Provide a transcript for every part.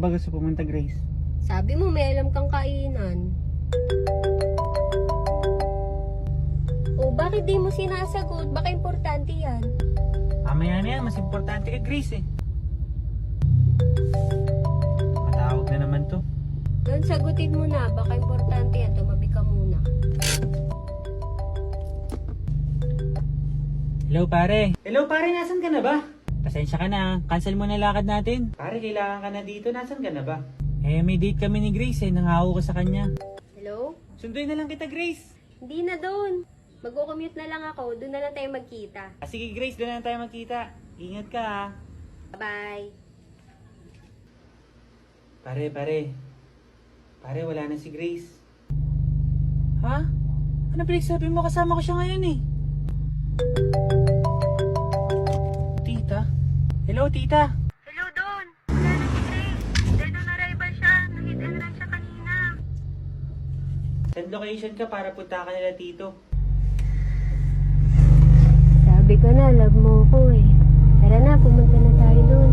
ba gusto pumunta, Grace? Sabi mo may alam kang kainan. O bakit di mo sinasagot? Baka importante yan. Mamaya na yan, mas importante kay Grace eh. Matawag na naman to. Doon sagutin mo na. Baka importante yan. Tumabi ka muna. Hello pare. Hello pare, nasan ka na ba? Pasensya ka na, cancel mo na lakad natin. Pare, kailangan ka na dito, nasan ka na ba? Eh, may date kami ni Grace eh, nangahaw ko sa kanya. Hello? Sunduin na lang kita, Grace. Hindi na doon. Mag-commute na lang ako. Doon na lang tayo magkita. Sige Grace, doon na lang tayo magkita. Ingat ka ha. Bye. Pare, wala na si Grace. Ha? Ano pinagsabi mo? Kasama ko siya ngayon eh. Tita? Hello, tita? Hello, Don. Wala na si Grace. Dahil doon arrival siya. Nahit and run siya kanina. Send location ka para punta ka nila tito. Sabi ko na, love mo ko eh. Tara na, pumunta na tayo doon.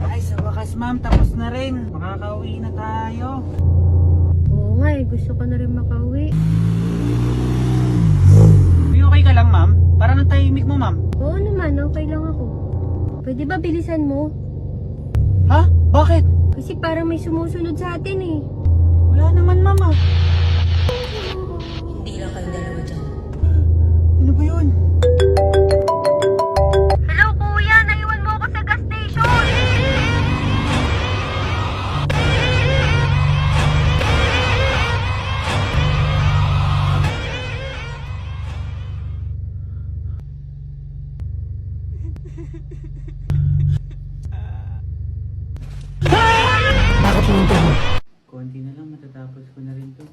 Ay, sa wakas ma'am, tapos na rin. Makakauwi na tayo. Oo nga eh, gusto ko na rin makauwi. Okay ka lang ma'am? Parang ang tahimik mo ma'am. Oo naman, okay lang ako. Pwede ba bilisan mo? Ha? Bakit? Kasi parang may sumusunod sa atin eh. Wala naman ma'am ah. Hindi lang kayong dalawa dyan. Ano ba yun? Hello, kuya. Naiwan mo ako sa gas station. Bakit pinunta mo? Konti na lang, matatapos ko na rin to.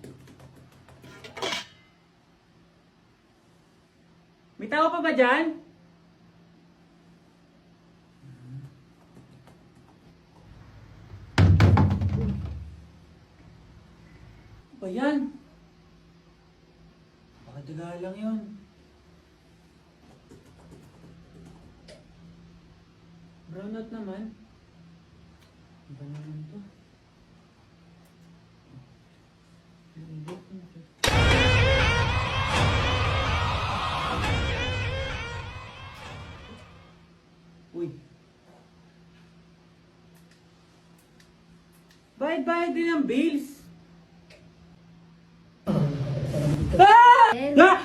May tao pa ba dyan? Ano ba yan? Baka daga lang yun. Brownout naman. Ano ba naman to? Uy. Bayad din ang bills. Ah! Ben, Ah!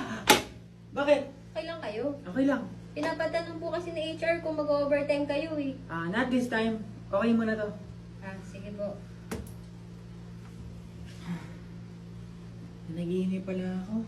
Bakit? okay lang kayo? Okay lang. Pinapatanong po kasi ni HR kung mag-overtime kayo eh. Not this time. Okay mo na to. Sige po. Naghihintay pala ako.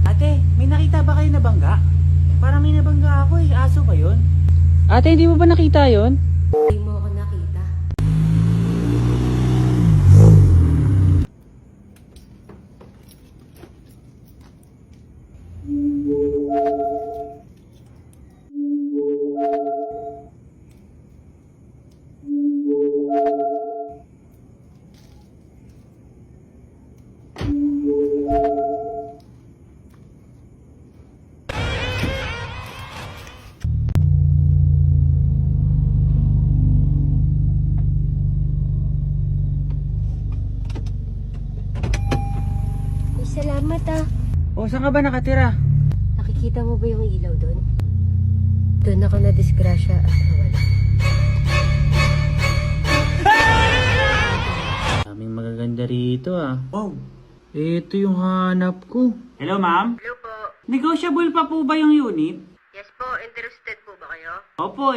Ate, may nakita ba kayo na bangga? Parang may nabangga ako eh. Aso ba yun? Ate, hindi mo ba nakita yon? Hindi mo ako nakita. Salamat ah. O, saan ka ba nakatira? Nakikita mo ba yung ilaw doon? Doon ako na-disgrasya at nawala. Daming magaganda rito ah. Wow, ito yung hanap ko. Hello ma'am? Hello po. Negotiable pa po ba yung unit? Yes po. Interested po ba kayo? Opo,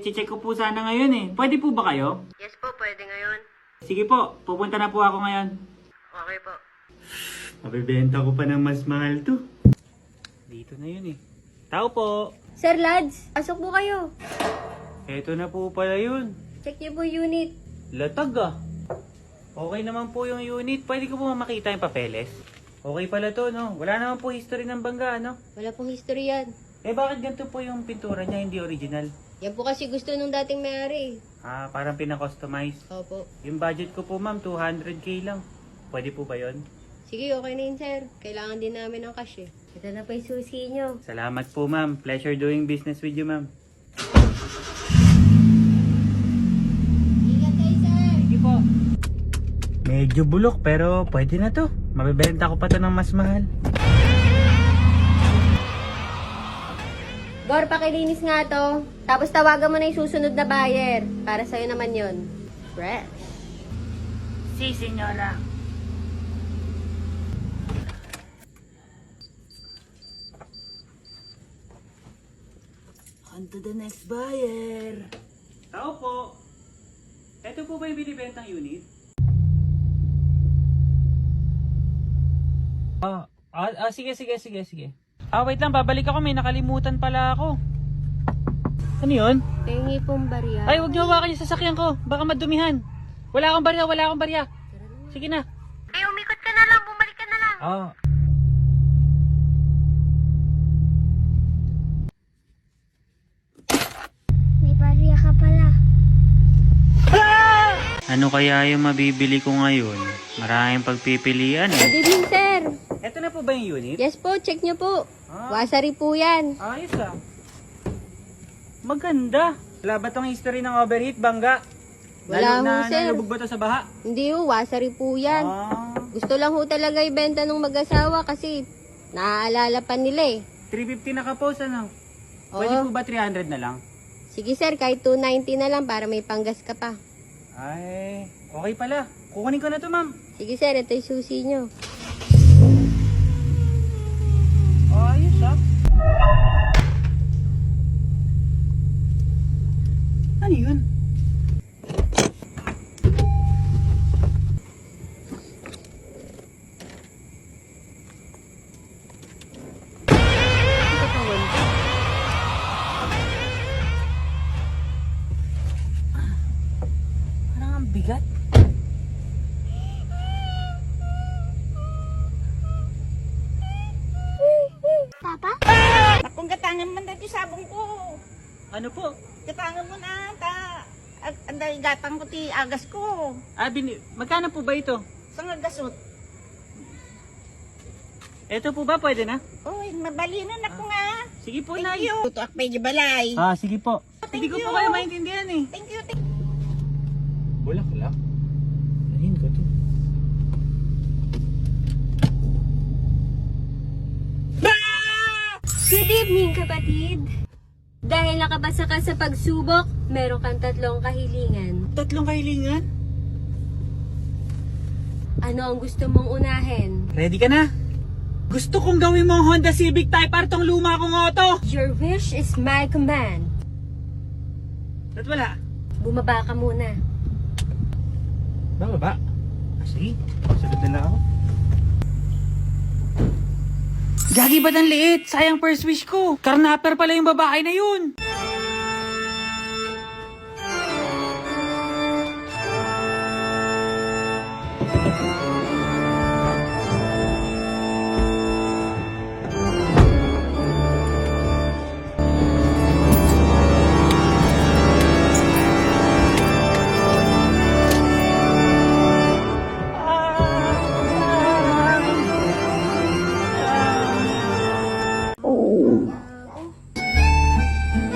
check ko po sana ngayon eh. Pwede po ba kayo? Yes po. Pwede ngayon. Sige po, pupunta na po ako ngayon. Okay po. Mabibenta ko pa ng mas mahal to. Dito na yun eh. Tao po. Sir Lads, pasok po kayo. Eto na po pala yun. Check niyo po unit. Latag ah. Okay naman po yung unit. Pwede ko po makita yung papeles? Okay pala to, no? Wala naman po history ng bangga, no? Wala pong history yan. Eh bakit ganito po yung pintura niya, hindi original? Yan po kasi gusto nung dating may-ari. Ah, parang pinakustomize. Opo. Yung budget ko po ma'am, 200k lang. Pwede po ba yun? Sige, okay na yun, sir. Kailangan din namin ng cash eh. Ito na pa yung susi nyo. Salamat po ma'am. Pleasure doing business with you ma'am. Ingat kayo, sir. Sige po. Medyo bulok pero pwede na to. Mabibenta ko pa to ng mas mahal. Gor, pakilinis nga to. Tapos tawagan mo na yung susunod na buyer. Para sa'yo naman yon. Fresh. Si senyora. On to the next buyer. Tao po. Ito po ba yung binibentang unit? Sige. Wait lang, babalik ako. May nakalimutan pala ako. Ano yun? Pengi pong barya. Ay, huwag niyo hawakan yung sasakyan ko. Baka madumihan. Wala akong barya. Sige na. Eh, umikot ka na lang. Bumalik ka na lang. May barya ka pala. Ano kaya yung mabibili ko ngayon? Maraming pagpipilian Good evening, sir. Ito na po ba yung unit? Yes po, check nyo po. Ah. Wasari po yan. Ayos ah. Maganda. Wala ba tong history ng overheat, bangga? Wala ho, sir. Nalubog ba to sa baha? Hindi ho, wasari po yan. Ah, Gusto lang ho talaga ibenta ng mag-asawa kasi naaalala pa nila eh. 350 nakapos ano? Pwede po Oo. ba 300 na lang? Sige sir, kahit 290 na lang para may panggas ka pa. Ay, okay pala. Kukunin ko na to, ma'am. Sige sir, ito yung susi nyo. Ayos ah. Ano yun? Parang ang bigat. Papa? Kung gatangan man dati sabong ko. Ano po? Gatangan mo na ta. Anday gatang ko ti agas ko. Magkano po ba ito? Sa nga gasot. Ito po ba pwede na? Uy, mabalinan ako nga. Sige po, Thank Nay. you. Tutuak pa yung balay. Sige po. Hindi ko po you. kayo maintindihan eh. Thank you. Bulak. Ayun ko to. Good evening kapatid! Dahil nakabasa ka sa pagsubok, meron kang 3 kahilingan. 3 kahilingan? Ano ang gusto mong unahin? Ready ka na? Gusto kong gawin mo Honda Civic Type R tong luma kong auto. Your wish is my command. Ba't wala? Bumaba ka muna. Bababa? Sige, sunod na lang ako. Gagi ba't ang liit? Sayang first wish ko. Karnapper pala yung babae na yun.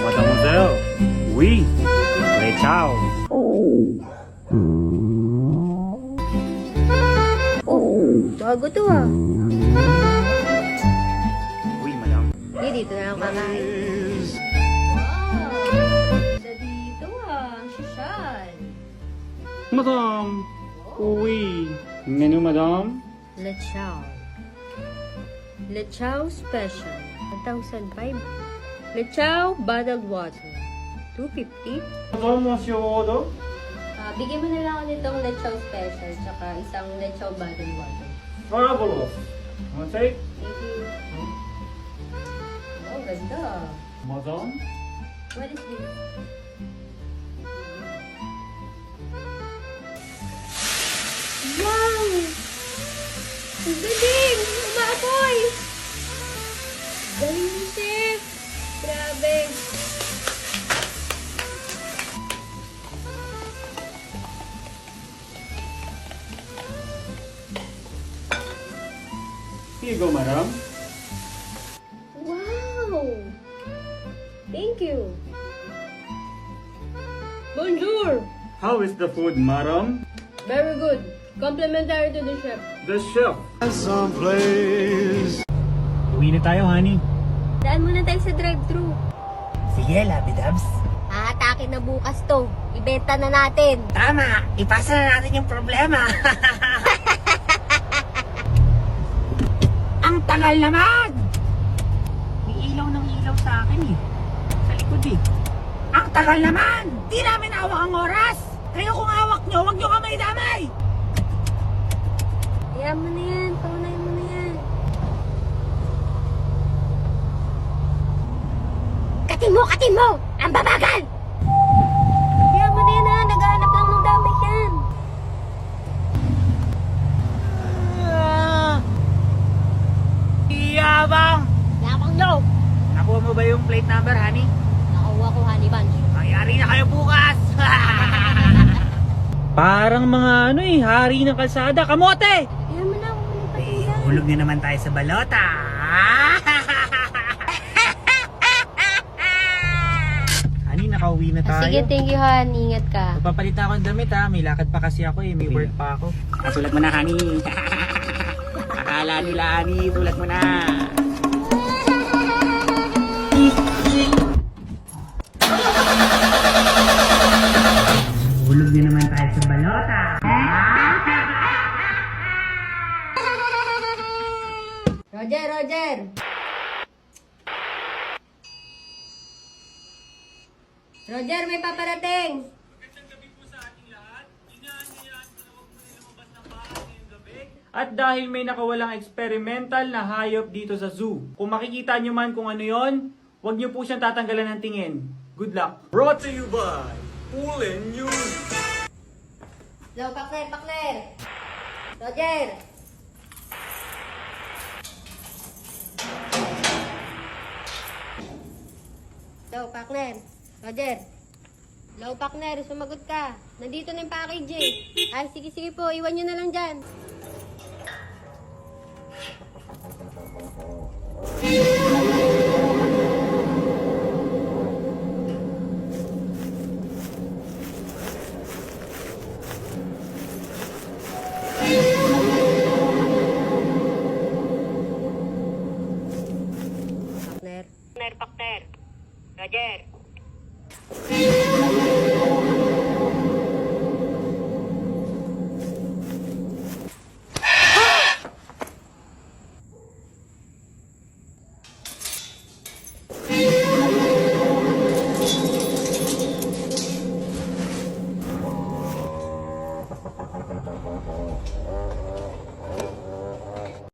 Mademoiselle, oui, les ciao. Bago to ah. Oui, madame. Hindi, dito na lang kakain. Wow! Sa dito ah, ang sosyal. Madame, oui. Menu, madame? Lechao. Lechao Special. 1,500. Lechao Bottled Water. 250. Madame, monsieur order? Bigyan mo na lang ako nitong lechaw special, tsaka isang lechaw bottled water. Marvelous. Wanna take? Thank you. Oh, ganda. Amazon? What is this? Wow! Ang galing! Umaapoy! Galing ni Chef! Grabe! Here you go, madam. Wow! Thank you! Bonjour! How is the food, madam? Very good. Complimentary to the chef. The chef. Uwi na tayo, honey. Daan muna tayo sa drive-thru. Sige, Labi Dubs. Aatake na bukas to. Ibenta na natin. Tama, ipasa na natin yung problema. Ang tagal naman! May ilaw ng ilaw sa akin eh. Sa likod eh. Ang tagal naman! Di namin hawak ang oras! Kayo kung hawak nyo, huwag nyo kamay damay! Kaya mo na yan. Paunayin mo na yan. Katin mo! Katin mo! Ang babagal! Kaya mo na yan ha. Naghahanap lang ng damit yan. Iyabang! Yapang no! Nakuha mo ba yung plate number, honey? Nakuha ko, honey bunch. Mayari na kayo bukas! Parang mga hari ng kalsada. Kamote! Kaya mo na. Huwag mo na patinggan. Hulog na naman tayo sa balota. Honey, nakauwi na tayo. Sige, thank you, Han. Ingat ka. Magpapalit na ako ng damit ha. May lakad pa kasi ako eh. May work pa ako. Sulat mo na, honey. Akala nila, honey. Sulat mo na. Hulog na naman tayo sa balota. Roger, Roger! Roger, may paparating! At dahil may nakawalang experimental na hayop dito sa zoo, kung makikita nyo man kung ano yon, huwag nyo po siyang tatanggalan ng tingin. Good luck! Brought to you by Pulin News! Hello, Pakler, Pakler! Roger! Hello, Pakler! Roger! Hello, Pakler, sumagot ka. Nandito na yung package eh. Ay, sige po, iwan nyo na lang dyan. Pakler. Pakner. Roger.